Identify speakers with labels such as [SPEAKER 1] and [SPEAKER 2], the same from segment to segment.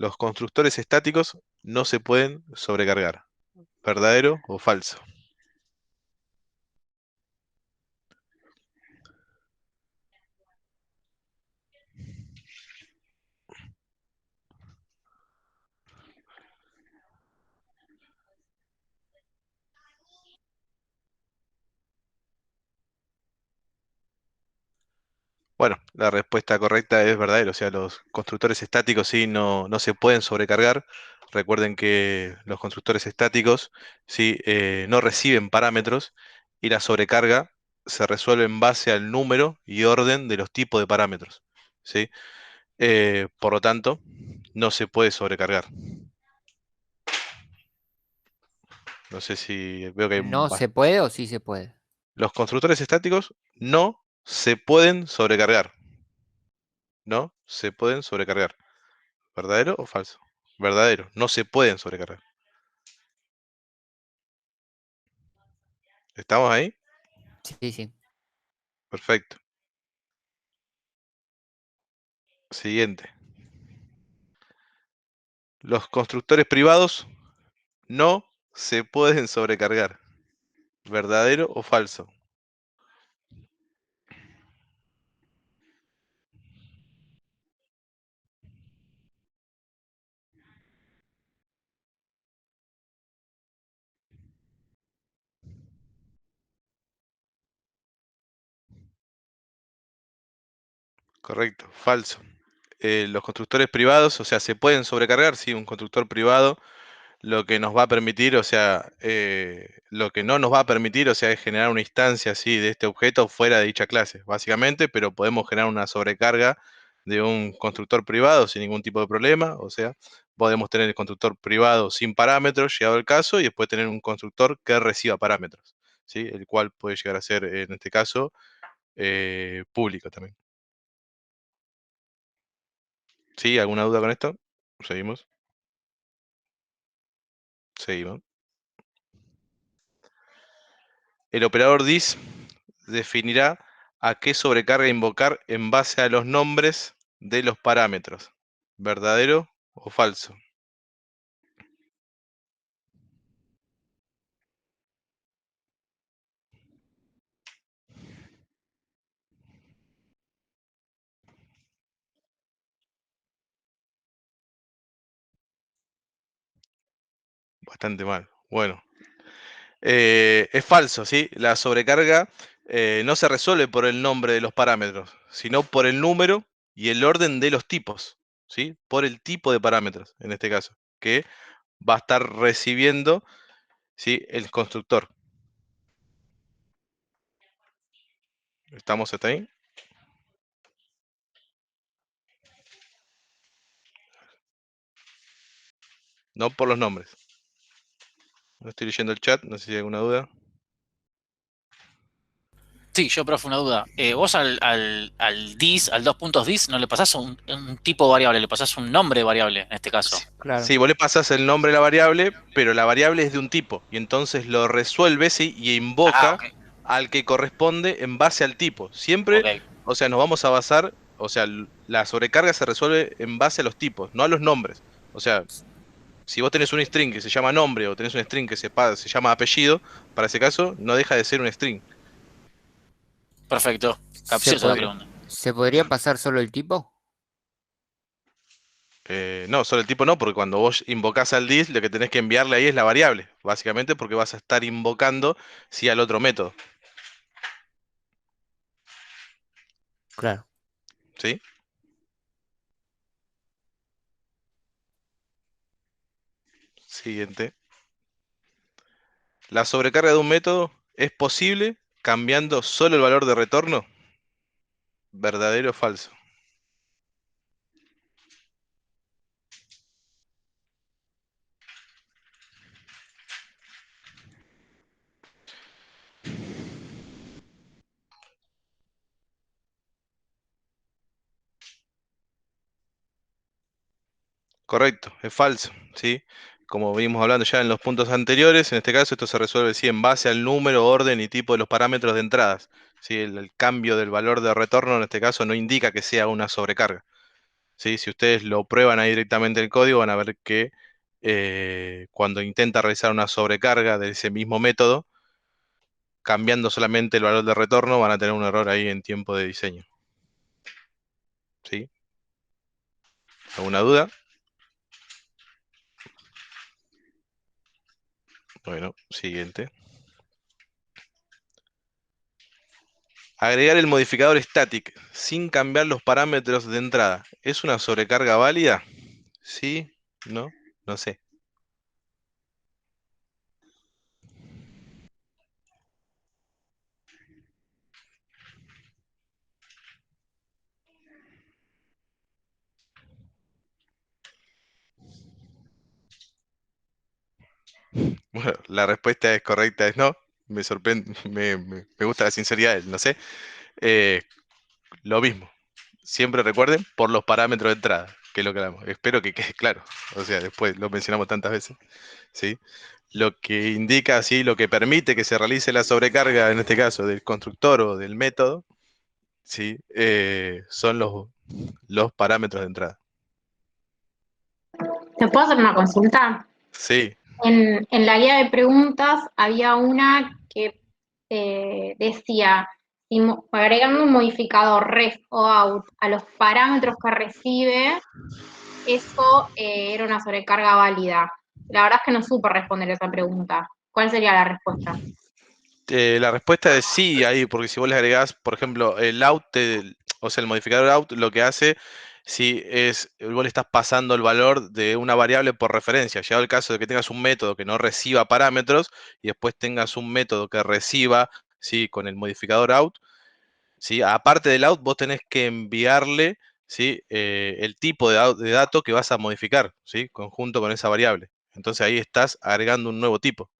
[SPEAKER 1] Los constructores estáticos no se pueden sobrecargar. ¿Verdadero o falso? Bueno, la respuesta correcta es verdadero. O sea, los constructores estáticos sí no se pueden sobrecargar. Recuerden que los constructores estáticos sí no reciben parámetros y la sobrecarga se resuelve en base al número y orden de los tipos de parámetros. ¿Sí? Por lo tanto, no se puede sobrecargar. No sé si veo que hay
[SPEAKER 2] ¿No se puede o sí se puede?
[SPEAKER 1] Los constructores estáticos no se pueden sobrecargar. No se pueden sobrecargar. ¿Verdadero o falso? Verdadero. No se pueden sobrecargar. ¿Estamos ahí?
[SPEAKER 2] Sí, sí.
[SPEAKER 1] Perfecto. Siguiente. Los constructores privados no se pueden sobrecargar. ¿Verdadero o falso? Correcto. Falso. Los constructores privados, o sea, se pueden sobrecargar, sí, un constructor privado lo que nos va a permitir, o sea, lo que no nos va a permitir, o sea, es generar una instancia así de este objeto fuera de dicha clase, básicamente, pero podemos generar una sobrecarga de un constructor privado sin ningún tipo de problema, o sea, podemos tener el constructor privado sin parámetros, llegado el caso, y después tener un constructor que reciba parámetros, ¿sí? El cual puede llegar a ser, en este caso, público también. ¿Sí? ¿Alguna duda con esto? Seguimos. Seguimos. El operador dis definirá a qué sobrecarga invocar en base a los nombres de los parámetros. ¿Verdadero o falso? Bastante mal. Bueno, es falso, ¿sí? La sobrecarga no se resuelve por el nombre de los parámetros, sino por el número y el orden de los tipos, ¿sí? Por el tipo de parámetros, en este caso, que va a estar recibiendo, ¿sí? El constructor. ¿Estamos hasta ahí? No por los nombres. No estoy leyendo el chat, no sé si hay alguna duda.
[SPEAKER 3] Sí, yo, profe, una duda. Vos al dis, al dos puntos dis, no le pasás un tipo variable, le pasás un nombre variable en este caso.
[SPEAKER 2] Claro.
[SPEAKER 1] Sí, vos le pasás el nombre de la variable, pero la variable es de un tipo, y entonces lo resuelve, ¿sí? Y
[SPEAKER 3] Ah,
[SPEAKER 1] invoca
[SPEAKER 3] ok.
[SPEAKER 1] al que corresponde en base al tipo. Siempre,
[SPEAKER 3] Ok.
[SPEAKER 1] o sea, nos vamos a basar, o sea, la sobrecarga se resuelve en base a los tipos, no a los nombres. O sea, si vos tenés un string que se llama nombre o tenés un string que se llama apellido, para ese caso no deja de ser un string.
[SPEAKER 3] Perfecto.
[SPEAKER 2] ¿Se
[SPEAKER 3] Capciosa la
[SPEAKER 2] pod-
[SPEAKER 3] pregunta.
[SPEAKER 2] ¿Se podría pasar solo el tipo?
[SPEAKER 1] No, solo el tipo no, porque cuando vos invocás al dis, lo que tenés que enviarle ahí es la variable, básicamente porque vas a estar invocando sí al otro método,
[SPEAKER 2] Claro.
[SPEAKER 1] ¿sí? Siguiente. La sobrecarga de un método es posible cambiando solo el valor de retorno. ¿Verdadero o falso? Correcto, es falso, ¿sí? Como vimos hablando ya en los puntos anteriores, en este caso esto se resuelve sí, en base al número, orden y tipo de los parámetros de entradas. ¿Sí? El cambio del valor de retorno en este caso no indica que sea una sobrecarga. ¿sí? Si ustedes lo prueban ahí directamente en el código, van a ver que cuando intenta realizar una sobrecarga de ese mismo método, cambiando solamente el valor de retorno, van a tener un error ahí en tiempo de diseño. ¿Sí? ¿Alguna duda? Bueno, siguiente. Agregar el modificador static sin cambiar los parámetros de entrada. ¿Es una sobrecarga válida? ¿Sí? ¿No? No sé. Bueno, la respuesta es correcta, es no. Me sorprende, me gusta la sinceridad, no sé. Eh, lo mismo. Siempre recuerden por los parámetros de entrada, que es lo que hablamos. Espero que quede claro. O sea, después lo mencionamos tantas veces. ¿Sí? Lo que indica, sí, lo que permite que se realice la sobrecarga, en este caso, del constructor o del método, ¿sí? Son los parámetros de entrada.
[SPEAKER 4] ¿Te puedo hacer una consulta?
[SPEAKER 1] Sí,
[SPEAKER 4] En la guía de preguntas había una que decía, si agregando un modificador ref o out a los parámetros que recibe, eso era una sobrecarga válida. La verdad es que no supe responder esa pregunta. ¿Cuál sería la respuesta?
[SPEAKER 1] la respuesta es sí ahí, porque si vos le agregás, por ejemplo, el out, o sea, el modificador out, lo que hace, si es, vos le estás pasando el valor de una variable por referencia. Llegado el caso de que tengas un método que no reciba parámetros y después tengas un método que reciba, sí, con el modificador out, ¿sí? Aparte del out, vos tenés que enviarle, ¿sí? El tipo de dato que vas a modificar, ¿sí? Conjunto con esa variable. Entonces ahí estás agregando un nuevo tipo.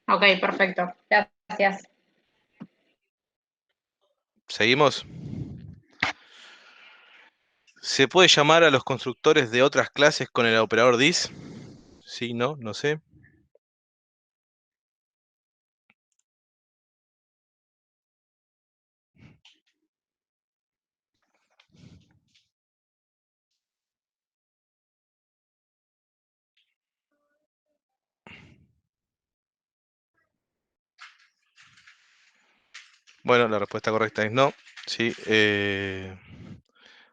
[SPEAKER 4] Ok, perfecto. Gracias.
[SPEAKER 1] ¿Seguimos? ¿Se puede llamar a los constructores de otras clases con el operador this? Sí, no, no sé. Bueno, la respuesta correcta es no. Sí,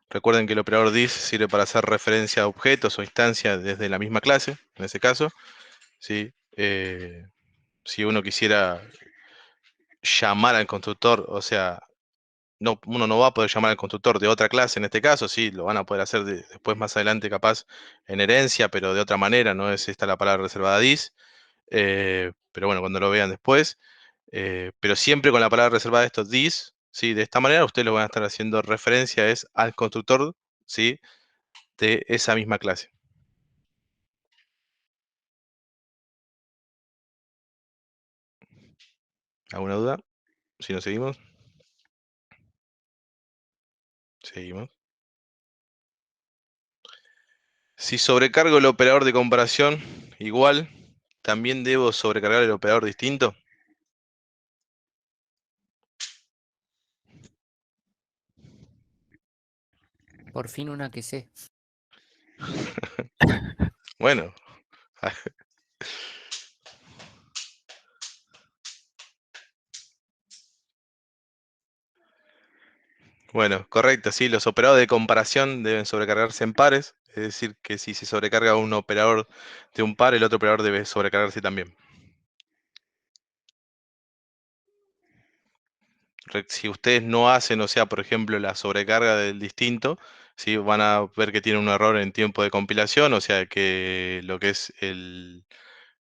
[SPEAKER 1] recuerden que el operador this sirve para hacer referencia a objetos o instancias desde la misma clase, en ese caso. ¿Sí? Si uno quisiera llamar al constructor, o sea, no, uno no va a poder llamar al constructor de otra clase en este caso, sí, lo van a poder hacer después más adelante capaz en herencia, pero de otra manera, no es esta la palabra reservada dis, pero bueno, cuando lo vean después, pero siempre con la palabra reservada esto dis, sí, de esta manera ustedes lo van a estar haciendo referencia es al constructor, sí, de esa misma clase. ¿Alguna duda? Si no seguimos. Seguimos. Si sobrecargo el operador de comparación igual, ¿también debo sobrecargar el operador distinto?
[SPEAKER 2] Por fin una que sé.
[SPEAKER 1] Bueno, bueno, correcto, sí, los operadores de comparación deben sobrecargarse en pares, es decir, que si se sobrecarga un operador de un par, el otro operador debe sobrecargarse también. Si ustedes no hacen, o sea, por ejemplo, la sobrecarga del distinto, ¿sí? Van a ver que tiene un error en tiempo de compilación, o sea, que lo que es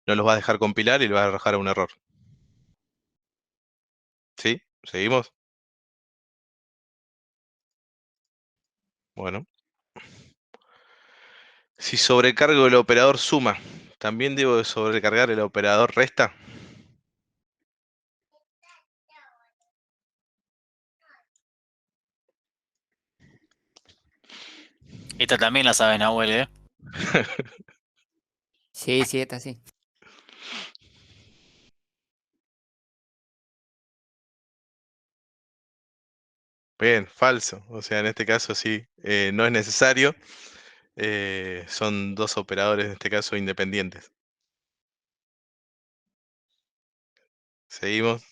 [SPEAKER 1] no los va a dejar compilar y le va a dejar un error. ¿Sí? ¿Seguimos? Bueno. Si sobrecargo el operador suma, ¿también debo de sobrecargar el operador resta?
[SPEAKER 3] Esta también la saben, Nahuel, ¿eh?
[SPEAKER 2] Sí, sí, esta sí.
[SPEAKER 1] Bien, falso. O sea, en este caso sí, no es necesario. Son dos operadores, en este caso, independientes. Seguimos.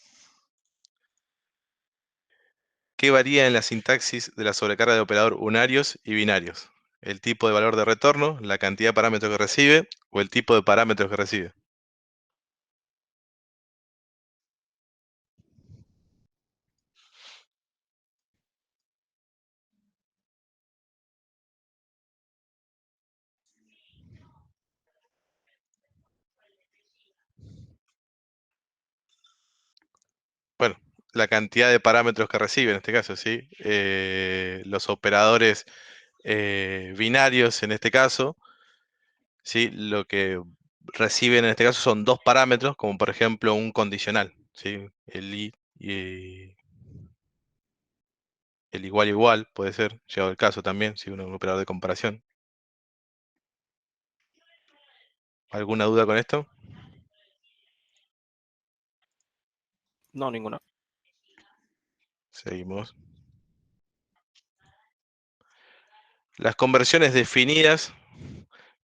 [SPEAKER 1] ¿Qué varía en la sintaxis de la sobrecarga de operador unarios y binarios? ¿El tipo de valor de retorno, la cantidad de parámetros que recibe o el tipo de parámetros que recibe? Bueno, la cantidad de parámetros que recibe en este caso, ¿sí? Los operadores binarios en este caso, ¿sí? Lo que reciben en este caso son dos parámetros, como por ejemplo un condicional, ¿sí? El igual igual puede ser, llegado el caso también, si un operador de comparación. ¿Alguna duda con esto?
[SPEAKER 5] No, ninguna.
[SPEAKER 1] Seguimos. Las conversiones definidas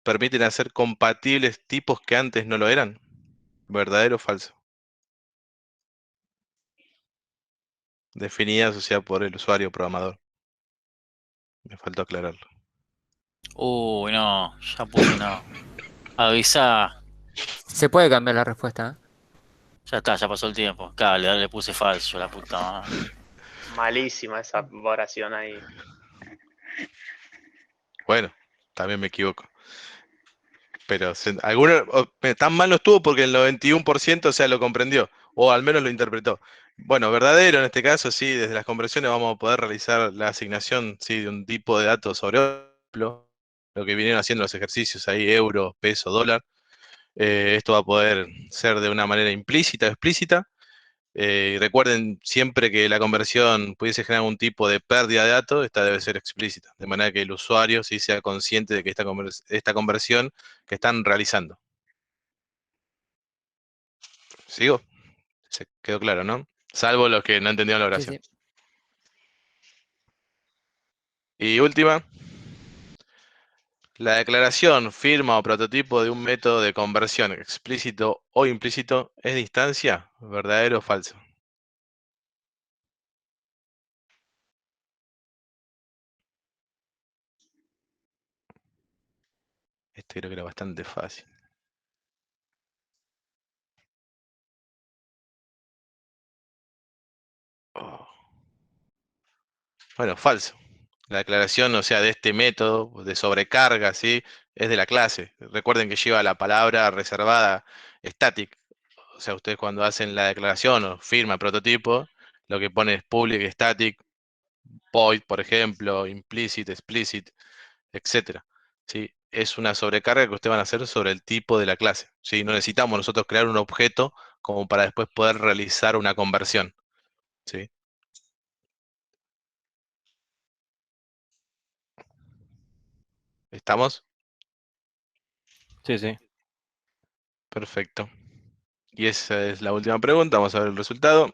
[SPEAKER 1] permiten hacer compatibles tipos que antes no lo eran. ¿Verdadero o falso? Definidas, o sea, por el usuario programador. Me faltó aclararlo.
[SPEAKER 3] Uy, no, ya puse no. Avisa,
[SPEAKER 2] Se puede cambiar la respuesta, ¿eh?
[SPEAKER 3] ya está, ya pasó el tiempo. Claro, le puse falso, la puta madre.
[SPEAKER 6] Malísima esa oración ahí.
[SPEAKER 1] Bueno, también me equivoco. Pero tan mal no estuvo porque el 91%, o sea, lo comprendió. O al menos lo interpretó. Bueno, verdadero en este caso, sí, desde las conversiones vamos a poder realizar la asignación, sí, de un tipo de datos sobre otro, lo que vinieron haciendo los ejercicios ahí, euro, peso, dólar. Esto va a poder ser de una manera implícita o explícita. Y recuerden siempre que la conversión pudiese generar un tipo de pérdida de datos, esta debe ser explícita, de manera que el usuario sí sea consciente de que esta conversión que están realizando. ¿Sigo? Se quedó claro, ¿no? Salvo los que no entendieron la
[SPEAKER 2] Sí,
[SPEAKER 1] oración.
[SPEAKER 2] sí.
[SPEAKER 1] Y última, la declaración, firma o prototipo de un método de conversión explícito o implícito es de instancia, ¿verdadero o falso? Este creo que era bastante fácil. Oh. Bueno, falso. La declaración, o sea, de este método de sobrecarga, ¿sí? Es de la clase. Recuerden que lleva la palabra reservada static. O sea, ustedes cuando hacen la declaración o firma prototipo, lo que pone es public static, void, por ejemplo, implicit, explicit, etcétera. ¿Sí? Es una sobrecarga que ustedes van a hacer sobre el tipo de la clase. ¿Sí? No necesitamos nosotros crear un objeto como para después poder realizar una conversión. ¿Sí? ¿Estamos?
[SPEAKER 5] Sí, sí.
[SPEAKER 1] Perfecto. Y esa es la última pregunta. Vamos a ver el resultado.